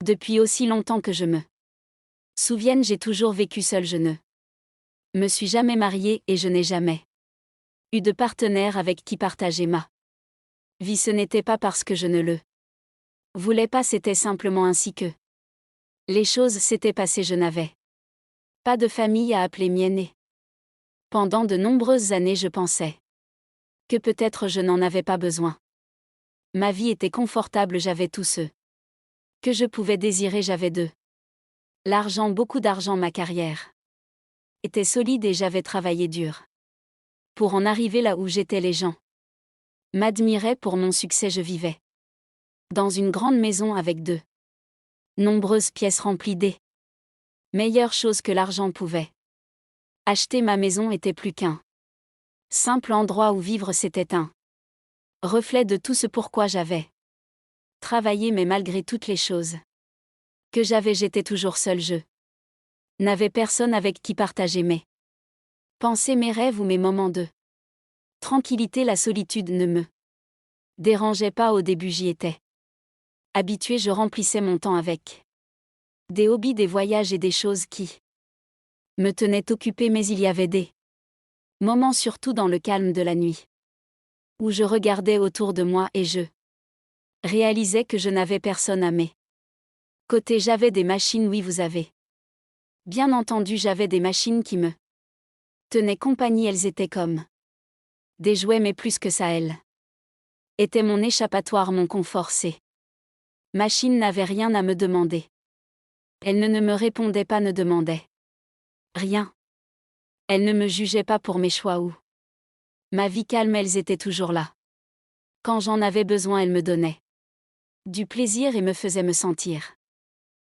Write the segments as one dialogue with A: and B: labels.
A: Depuis aussi longtemps que je me souvienne, j'ai toujours vécu seule. Je ne me suis jamais mariée et je n'ai jamais eu de partenaire avec qui partager ma vie. Ce n'était pas parce que je ne le voulais pas, c'était simplement ainsi que les choses s'étaient passées. Je n'avais pas de famille à appeler mienne et pendant de nombreuses années je pensais que peut-être je n'en avais pas besoin. Ma vie était confortable, j'avais tout ce que je pouvais désirer, j'avais de l'argent, beaucoup d'argent, ma carrière était solide et j'avais travaillé dur pour en arriver là où j'étais. Les gens m'admiraient pour mon succès. Je vivais dans une grande maison avec de nombreuses pièces remplies des meilleures choses que l'argent pouvait acheter. Ma maison était plus qu'un simple endroit où vivre, c'était un reflet de tout ce pourquoi j'avais travaillé, mais malgré toutes les choses que j'avais, j'étais toujours seule. Je n'avais personne avec qui partager mes pensées, mes rêves ou mes moments de tranquillité. La solitude ne me dérangeait pas au début, j'y étais habituée. Je remplissais mon temps avec des hobbies, des voyages et des choses qui me tenaient occupée, mais il y avait des moments, surtout dans le calme de la nuit, où je regardais autour de moi et je réalisais que je n'avais personne à mes côtés. J'avais des machines, oui, vous avez bien entendu, j'avais des machines qui me tenaient compagnie. Elles étaient comme des jouets, mais plus que ça, elles étaient mon échappatoire, mon confort. Ces machines n'avaient rien à me demander. Elles ne me répondaient pas, ne demandaient rien. Elles ne me jugeaient pas pour mes choix ou ma vie calme. Elles étaient toujours là. Quand j'en avais besoin, elles me donnaient du plaisir et me faisaient me sentir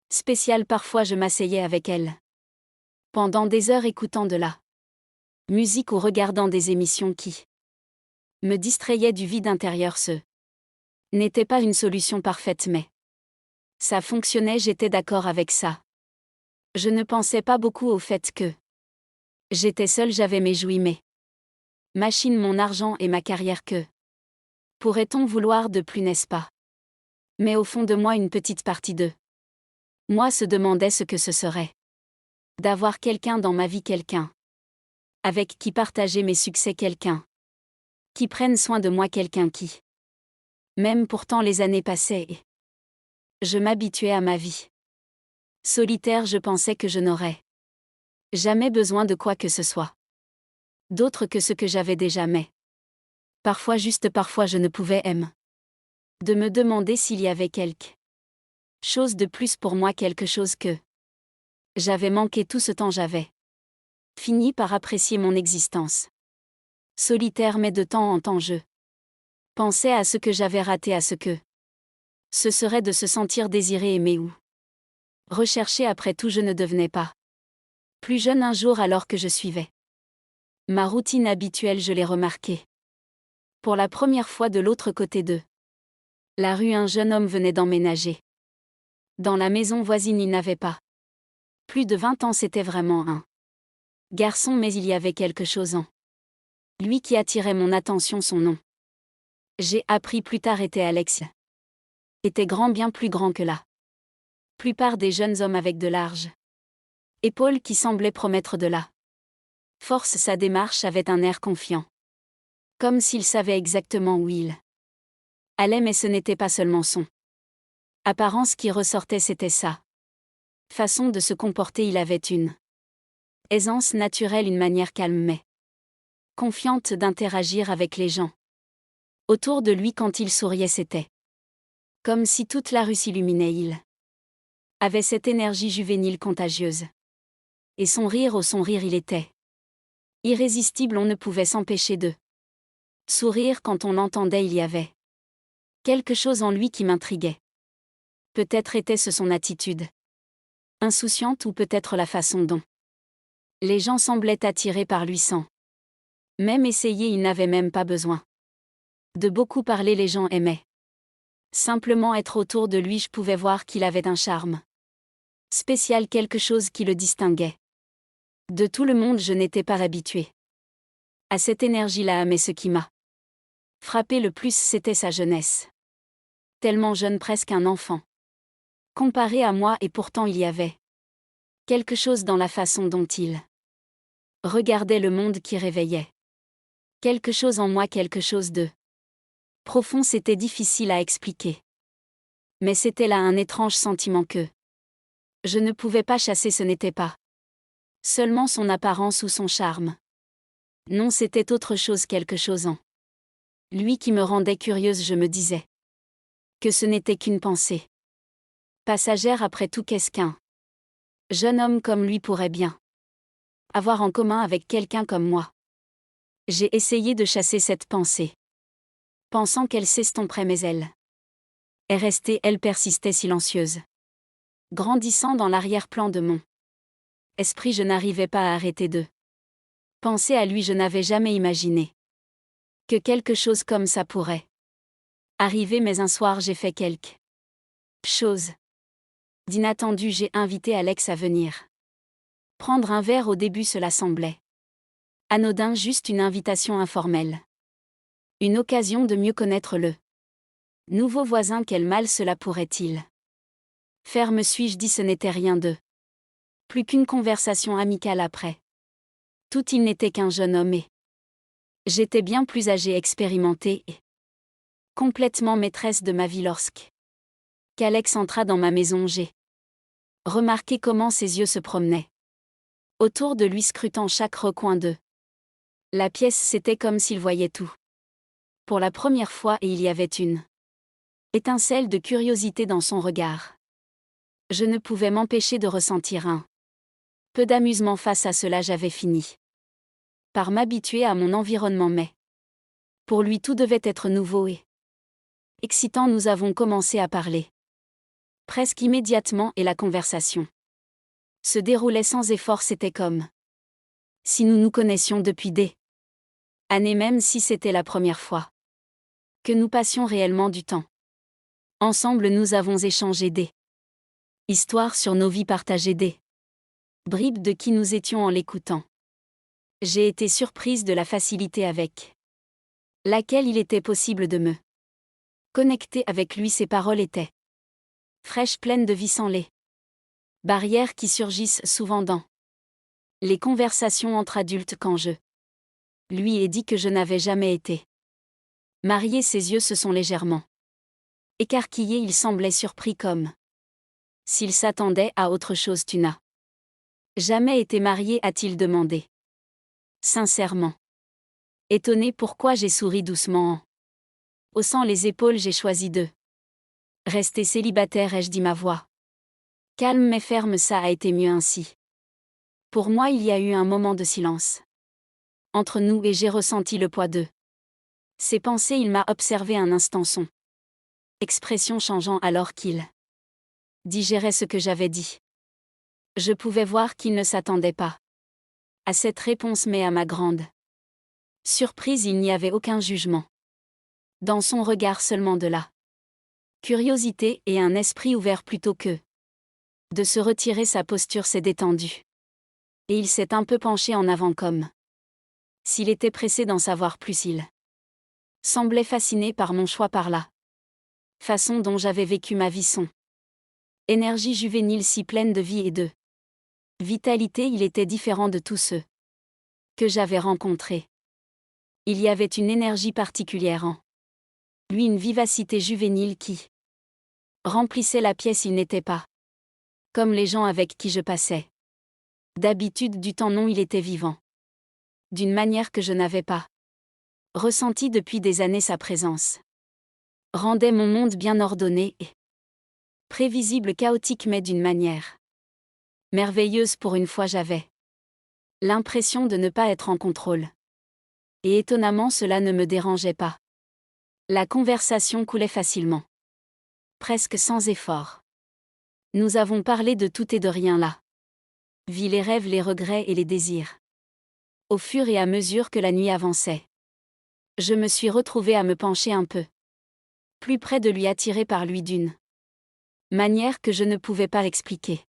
A: spéciale. Parfois je m'asseyais avec elles pendant des heures, écoutant de la musique ou regardant des émissions qui me distrayaient du vide intérieur. Ce n'était pas une solution parfaite, mais ça fonctionnait, j'étais d'accord avec ça. Je ne pensais pas beaucoup au fait que j'étais seule, j'avais mes jouets, mes machines, mon argent et ma carrière. Que pourrait-on vouloir de plus, n'est-ce pas? Mais au fond de moi, une petite partie de moi se demandait ce que ce serait d'avoir quelqu'un dans ma vie, quelqu'un avec qui partager mes succès, quelqu'un qui prenne soin de moi, quelqu'un qui m'aime. Pourtant les années passaient et je m'habituais à ma vie solitaire. Je pensais que je n'aurais jamais besoin de quoi que ce soit d'autre que ce que j'avais déjà, mais parfois, juste parfois, je ne pouvais de me demander s'il y avait quelque chose de plus pour moi, quelque chose que j'avais manqué tout ce temps. J'avais fini par apprécier mon existence solitaire, mais de temps en temps je pensais à ce que j'avais raté, à ce que ce serait de se sentir désiré, aimé ou recherché. Après tout, je ne devenais pas plus jeune un jour, alors que je suivais ma routine habituelle. Je l'ai remarqué pour la première fois de l'autre côté de la rue. Un jeune homme venait d'emménager dans la maison voisine. Il n'avait pas plus de 20 ans, c'était vraiment un garçon, mais il y avait quelque chose en lui qui attirait mon attention. Son nom, j'ai appris plus tard, était Alex. Était grand, bien plus grand que la plupart des jeunes hommes, avec de larges épaules qui semblaient promettre de la force. Sa démarche avait un air confiant, comme s'il savait exactement où il allait, mais ce n'était pas seulement son apparence qui ressortait, c'était sa façon de se comporter. Il avait une aisance naturelle, une manière calme mais confiante d'interagir avec les gens autour de lui. Quand il souriait, c'était comme si toute la rue s'illuminait. Il avait cette énergie juvénile contagieuse. Et son rire, il était irrésistible. On ne pouvait s'empêcher de sourire quand on l'entendait. Il y avait quelque chose en lui qui m'intriguait. Peut-être était-ce son attitude insouciante, ou peut-être la façon dont les gens semblaient attirés par lui sans même essayer. Il n'avait même pas besoin de beaucoup parler. Les gens aimaient simplement être autour de lui. Je pouvais voir qu'il avait un charme spécial, quelque chose qui le distinguait de tout le monde. Je n'étais pas habituée à cette énergie-là, mais ce qui m'a frappé le plus, c'était sa jeunesse. Tellement jeune, presque un enfant. Comparé à moi, et pourtant il y avait quelque chose dans la façon dont il regardait le monde qui réveillait. Quelque chose en moi, quelque chose de profond, c'était difficile à expliquer. Mais c'était là un étrange sentiment que je ne pouvais pas chasser, ce n'était pas seulement son apparence ou son charme. Non, c'était autre chose, quelque chose en lui qui me rendait curieuse. Je me disais que ce n'était qu'une pensée passagère. Après tout, qu'est-ce qu'un jeune homme comme lui pourrait bien avoir en commun avec quelqu'un comme moi? J'ai essayé de chasser cette pensée, pensant qu'elle s'estomperait, mais elle est restée, elle persistait silencieuse. Grandissant dans l'arrière-plan de mon esprit, je n'arrivais pas à arrêter de penser à lui. Je n'avais jamais imaginé que quelque chose comme ça pourrait arriver, mais un soir j'ai fait quelque chose d'inattendu. J'ai invité Alex à venir prendre un verre. Au début, cela semblait anodin, juste une invitation informelle. Une occasion de mieux connaître le nouveau voisin. Quel mal cela pourrait-il faire, me suis-je dit. Ce n'était rien de plus qu'une conversation amicale. Après tout, il n'était qu'un jeune homme et j'étais bien plus âgée, expérimentée et complètement maîtresse de ma vie. Lorsque qu'Alex entra dans ma maison, j'ai remarqué comment ses yeux se promenaient autour de lui, scrutant chaque recoin de la pièce. C'était comme s'il voyait tout pour la première fois, et il y avait une étincelle de curiosité dans son regard. Je ne pouvais m'empêcher de ressentir un peu d'amusement face à cela. J'avais fini par m'habituer à mon environnement, mais pour lui tout devait être nouveau et excitant. Nous avons commencé à parler presque immédiatement, et la conversation se déroulait sans effort. C'était comme si nous nous connaissions depuis des années, même si c'était la première fois que nous passions réellement du temps ensemble. Nous avons échangé des histoires sur nos vies, partagé des bribes de qui nous étions en l'écoutant. J'ai été surprise de la facilité avec laquelle il était possible de me connecter avec lui. Ses paroles étaient fraîches, pleines de vie, sans les barrières qui surgissent souvent dans les conversations entre adultes. Quand je lui ai dit que je n'avais jamais été mariée, ses yeux se sont légèrement écarquillés. Il semblait surpris, comme s'il s'attendait à autre chose. Tu n'as jamais été mariée, a-t-il demandé sincèrement étonné. Pourquoi? J'ai souri doucement en haussant les épaules. J'ai choisi de rester célibataire, ai-je dit, ma voix calme mais ferme. Ça a été mieux ainsi. Pour moi, il y a eu un moment de silence entre nous, et j'ai ressenti le poids de ses pensées. Il m'a observé un instant, son expression changeant alors qu'il digérait ce que j'avais dit. Je pouvais voir qu'il ne s'attendait pas à cette réponse, mais à ma grande surprise, il n'y avait aucun jugement dans son regard, seulement de la curiosité et un esprit ouvert. Plutôt que de se retirer, sa posture s'est détendue et il s'est un peu penché en avant, comme s'il était pressé d'en savoir plus. Il semblait fasciné par mon choix, par la façon dont j'avais vécu ma vie, son énergie juvénile si pleine de vie et de vitalité. Il était différent de tous ceux que j'avais rencontrés. Il y avait une énergie particulière en lui, une vivacité juvénile qui remplissait la pièce. Il n'était pas comme les gens avec qui je passais d'habitude du temps. Non, il était vivant d'une manière que je n'avais pas ressentie depuis des années. Sa présence rendait mon monde bien ordonné et prévisible, chaotique, mais d'une manière merveilleuse. Pour une fois, j'avais l'impression de ne pas être en contrôle. Et étonnamment, cela ne me dérangeait pas. La conversation coulait facilement, presque sans effort. Nous avons parlé de tout et de rien, la vie, les rêves, les regrets et les désirs. Au fur et à mesure que la nuit avançait, je me suis retrouvée à me pencher un peu plus près de lui, attirée par lui d'une manière que je ne pouvais pas expliquer.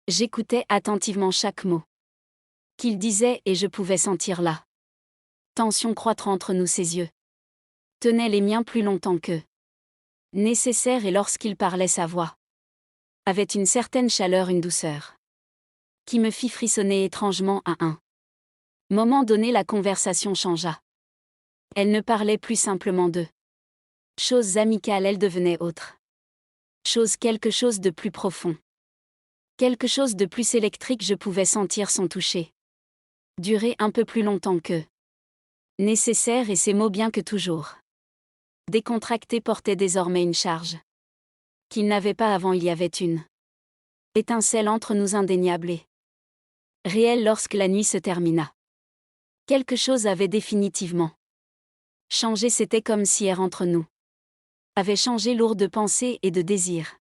A: J'écoutais attentivement chaque mot qu'il disait, et je pouvais sentir la tension croître entre nous. Ses yeux tenaient les miens plus longtemps que nécessaire, et lorsqu'il parlait, sa voix avait une certaine chaleur, une douceur, qui me fit frissonner étrangement à un moment donné. La conversation changea. Elle ne parlait plus simplement de choses amicales, elle devenait autre chose, quelque chose de plus profond. Quelque chose de plus électrique, je pouvais sentir son toucher durer un peu plus longtemps que nécessaire, et ses mots, bien que toujours décontractés, portaient désormais une charge qu'il n'avait pas avant. Il y avait une étincelle entre nous, indéniable et réelle. Lorsque la nuit se termina, quelque chose avait définitivement changé. C'était comme si air entre nous avait changé, lourd de pensées et de désirs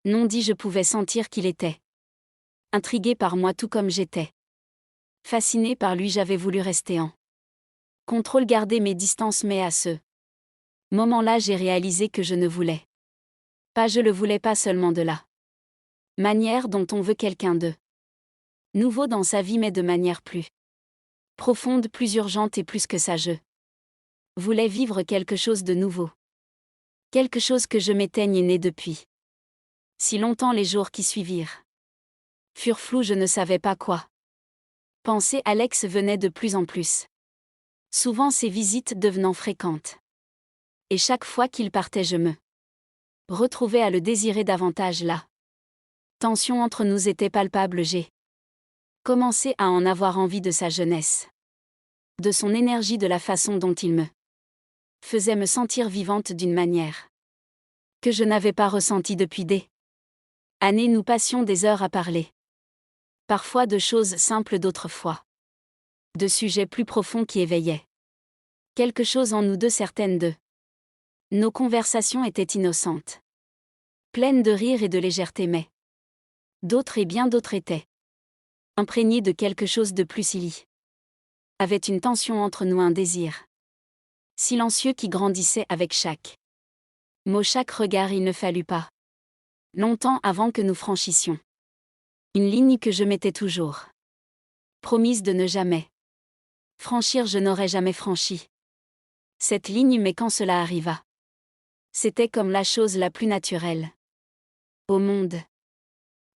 A: non dit. Je pouvais sentir qu'il était intrigué par moi, tout comme j'étais fasciné par lui. J'avais voulu rester en contrôle, garder mes distances, mais à ce moment-là, j'ai réalisé que je ne voulais pas. Je le voulais pas seulement de la manière dont on veut quelqu'un de nouveau dans sa vie, mais de manière plus profonde, plus urgente et plus que ça. Je voulais vivre quelque chose de nouveau. Quelque chose que je m'éteignais né depuis si longtemps. Les jours qui suivirent furent flous, je ne savais pas quoi penser. Alex venait de plus en plus souvent, ses visites devenant fréquentes. Et chaque fois qu'il partait, je me retrouvais à le désirer davantage. La tension entre nous était palpable. J'ai commencé à en avoir envie de sa jeunesse, de son énergie, de la façon dont il me faisait me sentir vivante d'une manière que je n'avais pas ressentie depuis des années. Nous passions des heures à parler, parfois de choses simples, d'autres fois de sujets plus profonds qui éveillaient quelque chose en nous deux. Certaines de nos conversations étaient innocentes, pleines de rire et de légèreté, mais d'autres, et bien d'autres, étaient imprégnées de quelque chose de plus. Il y avait une tension entre nous, un désir silencieux qui grandissait avec chaque mot, chaque regard. Il ne fallut pas longtemps avant que nous franchissions une ligne que je m'étais toujours promise de ne jamais franchir. Je n'aurais jamais franchi cette ligne, mais quand cela arriva, c'était comme la chose la plus naturelle au monde.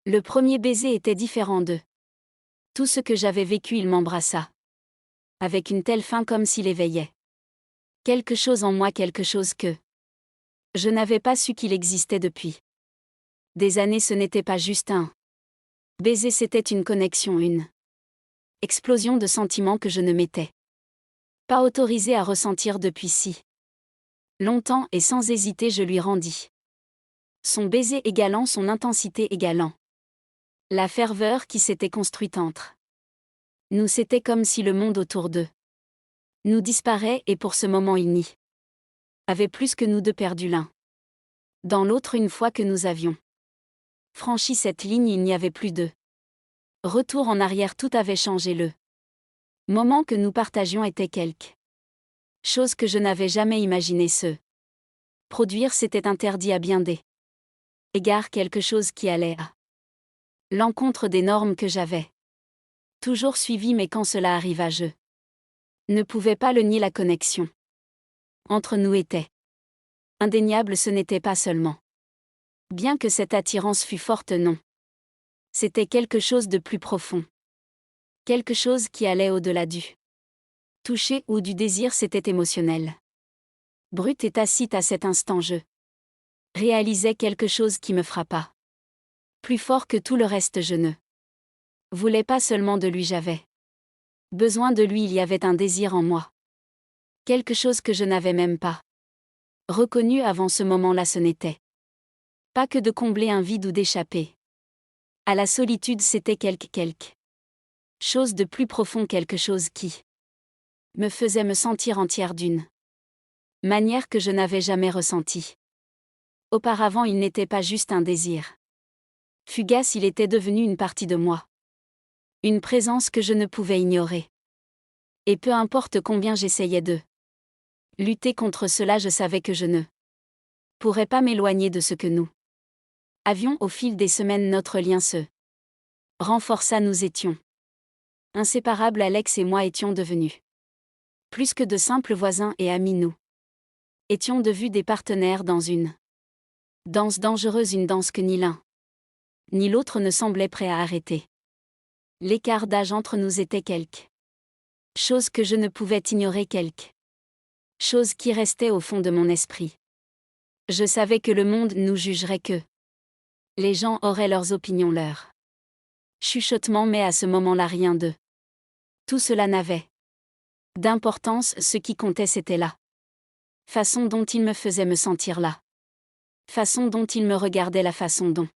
A: Le premier baiser était différent de tout ce que j'avais vécu. Il m'embrassa avec une telle fin, comme s'il éveillait quelque chose en moi, quelque chose que je n'avais pas su qu'il existait depuis des années. Ce n'était pas juste un baiser, c'était une connexion, une explosion de sentiments que je ne m'étais pas autorisée à ressentir depuis si longtemps, et sans hésiter, je lui rendis son baiser, égalant son intensité, égalant la ferveur qui s'était construite entre nous. C'était comme si le monde autour d'eux nous disparaît, et pour ce moment il n'y avait plus que nous deux, perdus l'un dans l'autre. Une fois que nous avions franchi cette ligne, il n'y avait plus de retour en arrière. Tout avait changé. Le moment que nous partagions était quelque chose que je n'avais jamais imaginé se produire. C'était interdit à bien des égards, quelque chose qui allait à l'encontre des normes que j'avais toujours suivies, mais quand cela arriva, je ne pouvais pas le nier. La connexion entre nous était indéniable. Ce n'était pas seulement bien que cette attirance fût forte, non. C'était quelque chose de plus profond. Quelque chose qui allait au-delà du toucher ou du désir. C'était émotionnel. Brute et tacite. À cet instant, je réalisais quelque chose qui me frappa plus fort que tout le reste. Je ne voulais pas seulement de lui, j'avais besoin de lui. Il y avait un désir en moi, quelque chose que je n'avais même pas reconnu avant ce moment-là. Ce n'était pas que de combler un vide ou d'échapper à la solitude. C'était quelque chose de plus profond, quelque chose qui me faisait me sentir entière d'une manière que je n'avais jamais ressentie auparavant. Il n'était pas juste un désir fugace, il était devenu une partie de moi, une présence que je ne pouvais ignorer. Et peu importe combien j'essayais de lutter contre cela, je savais que je ne pourrais pas m'éloigner de ce que nous avions. Au fil des semaines, notre lien se renforça. Nous étions inséparables. Alex et moi étions devenus plus que de simples voisins et amis. Nous étions devenus des partenaires dans une danse dangereuse, une danse que ni l'un Ni l'autre ne semblait prêt à arrêter. L'écart d'âge entre nous était quelque chose que je ne pouvais ignorer, quelque chose qui restait au fond de mon esprit. Je savais que le monde nous jugerait, que les gens auraient leurs opinions, leurs chuchotements, mais à ce moment-là rien de tout cela n'avait d'importance. Ce qui comptait, c'était la façon dont il me faisait me sentir, la façon dont il me regardait, la façon dont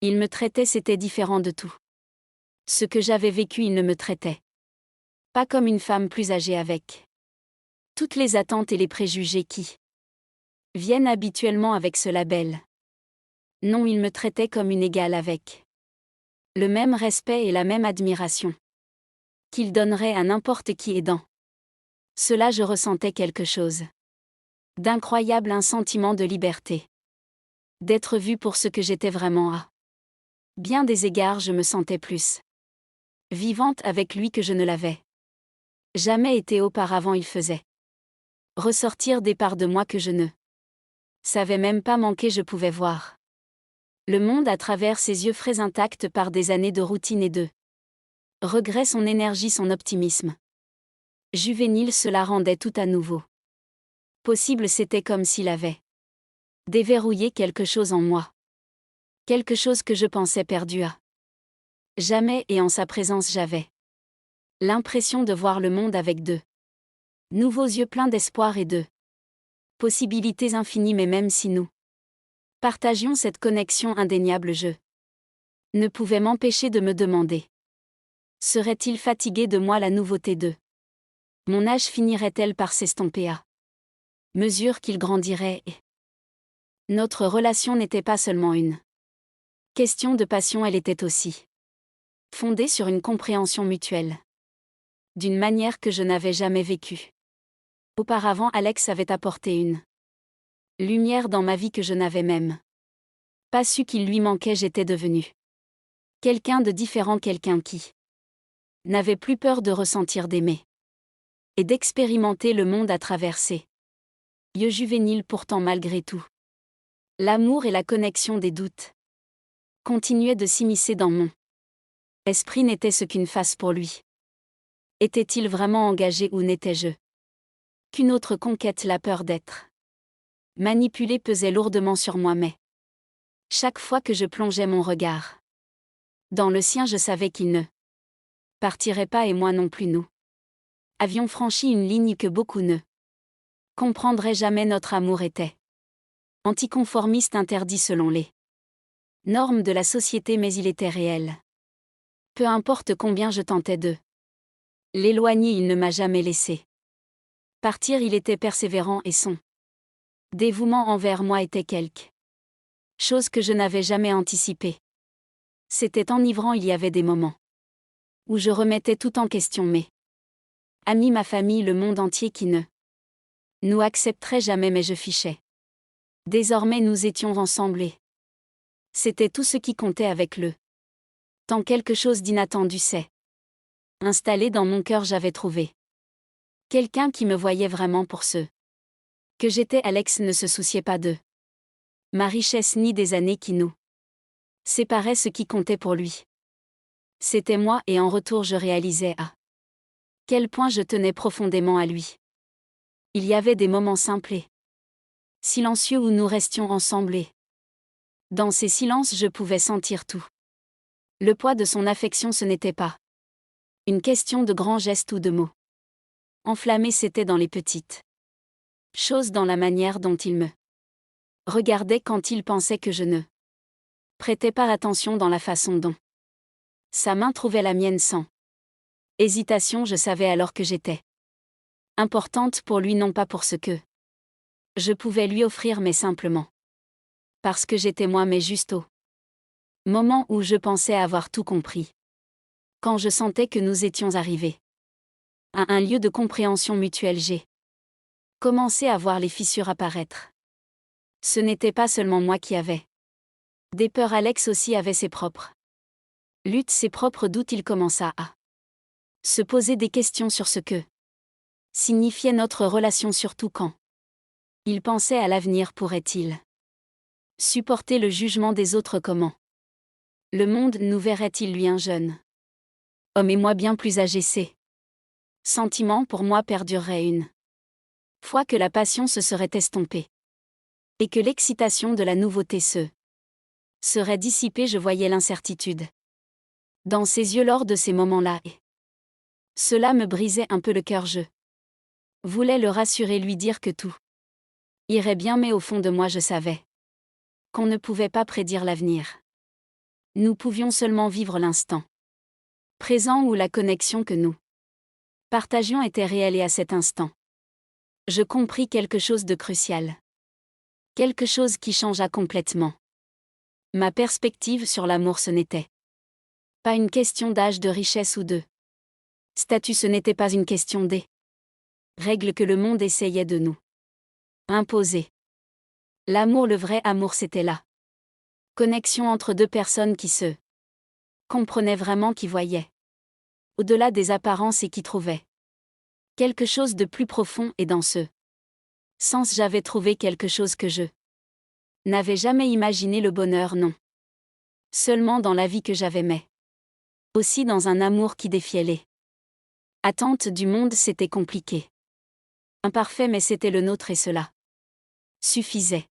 A: il me traitait. C'était différent de tout ce que j'avais vécu. Il ne me traitait pas comme une femme plus âgée avec toutes les attentes et les préjugés qui viennent habituellement avec ce label. Non, il me traitait comme une égale, avec le même respect et la même admiration qu'il donnerait à n'importe qui, et dans cela je ressentais quelque chose d'incroyable, un sentiment de liberté, d'être vue pour ce que j'étais vraiment. À bien des égards, je me sentais plus vivante avec lui que je ne l'avais jamais été auparavant. Il faisait ressortir des parts de moi que je ne savais même pas manquer. Je pouvais voir le monde à travers ses yeux frais, intacts par des années de routine et de regrets. Son énergie, son optimisme juvénile, cela rendait tout à nouveau possible. C'était comme s'il avait déverrouillé quelque chose en moi, quelque chose que je pensais perdu à jamais, et en sa présence j'avais l'impression de voir le monde avec de nouveaux yeux pleins d'espoir et de possibilités infinies. Mais même si nous partagions cette connexion indéniable, je ne pouvais m'empêcher de me demander: serait-il fatigué de moi? La nouveauté de mon âge finirait-elle par s'estomper à mesure qu'il grandirait? Et notre relation n'était pas seulement une question de passion, elle était aussi fondée sur une compréhension mutuelle, d'une manière que je n'avais jamais vécue auparavant. Alex avait apporté une lumière dans ma vie que je n'avais même pas su qu'il lui manquait. J'étais devenue quelqu'un de différent, quelqu'un qui n'avait plus peur de ressentir, d'aimer et d'expérimenter le monde à travers ses yeux juvéniles. Pourtant, malgré tout, l'amour et la connexion, des doutes continuaient de s'immiscer dans mon esprit. N'était ce qu'une face pour lui? Était-il vraiment engagé, ou n'étais-je qu'une autre conquête? La peur d'être manipulée pesait lourdement sur moi, mais chaque fois que je plongeais mon regard dans le sien, je savais qu'il ne partirait pas, et moi non plus. Nous avions franchi une ligne que beaucoup ne comprendraient jamais. Notre amour était anticonformiste, interdit selon les normes de la société, mais il était réel. Peu importe combien je tentais de l'éloigner, il ne m'a jamais laissé partir. Il était persévérant, et son dévouement envers moi était quelque chose que je n'avais jamais anticipé. C'était enivrant. Il y avait des moments où je remettais tout en question, mes amis, ma famille, le monde entier qui ne nous accepterait jamais, mais je fichais. Désormais nous étions ensemble, et c'était tout ce qui comptait. Avec le temps, quelque chose d'inattendu s'est installé dans mon cœur. J'avais trouvé quelqu'un qui me voyait vraiment pour ce que j'étais. Alex ne se souciait pas de ma richesse ni des années qui nous séparaient. Ce qui comptait pour lui, c'était moi, et en retour je réalisais à quel point je tenais profondément à lui. Il y avait des moments simples et silencieux où nous restions ensemble, et dans ces silences je pouvais sentir tout le poids de son affection. Ce n'était pas une question de grands gestes ou de mots enflammés, c'était dans les petites choses, dans la manière dont il me regardait quand il pensait que je ne prêtais pas attention, dans la façon dont sa main trouvait la mienne sans hésitation. Je savais alors que j'étais importante pour lui, non pas pour ce que je pouvais lui offrir, mais simplement parce que j'étais moi. Mais juste au moment où je pensais avoir tout compris, quand je sentais que nous étions arrivés à un lieu de compréhension mutuelle, j'ai commencé à voir les fissures apparaître. Ce n'était pas seulement moi qui avais des peurs. Alex aussi avait ses propres luttes, ses propres doutes. Il commença à se poser des questions sur ce que signifiait notre relation, surtout quand il pensait à l'avenir. Pourrait-il supporter le jugement des autres? Comment Le monde nous verrait-il lui un jeune homme et moi bien plus âgés? Ces sentiments pour moi perdureraient une fois que la passion se serait estompée. Et que l'excitation de la nouveauté serait dissipée, je voyais l'incertitude dans ses yeux lors de ces moments-là, et cela me brisait un peu le cœur. Je voulais le rassurer, lui dire que tout irait bien, mais au fond de moi je savais qu'on ne pouvait pas prédire l'avenir. Nous pouvions seulement vivre l'instant présent où la connexion que nous partagions était réelle, et à cet instant, je compris quelque chose de crucial. Quelque chose qui changea complètement ma perspective sur l'amour. Ce n'était pas une question d'âge, de richesse ou de statut, ce n'était pas une question des règles que le monde essayait de nous imposer. L'amour, le vrai amour, c'était la connexion entre deux personnes qui se comprenaient vraiment, qui voyaient au-delà des apparences et qui trouvaient quelque chose de plus profond. Et dans ce sens, j'avais trouvé quelque chose que je n'avais jamais imaginé: le bonheur, non seulement dans la vie que j'avais, mais aussi dans un amour qui défiait les attentes du monde. C'était compliqué, imparfait, mais c'était le nôtre, et cela suffisait.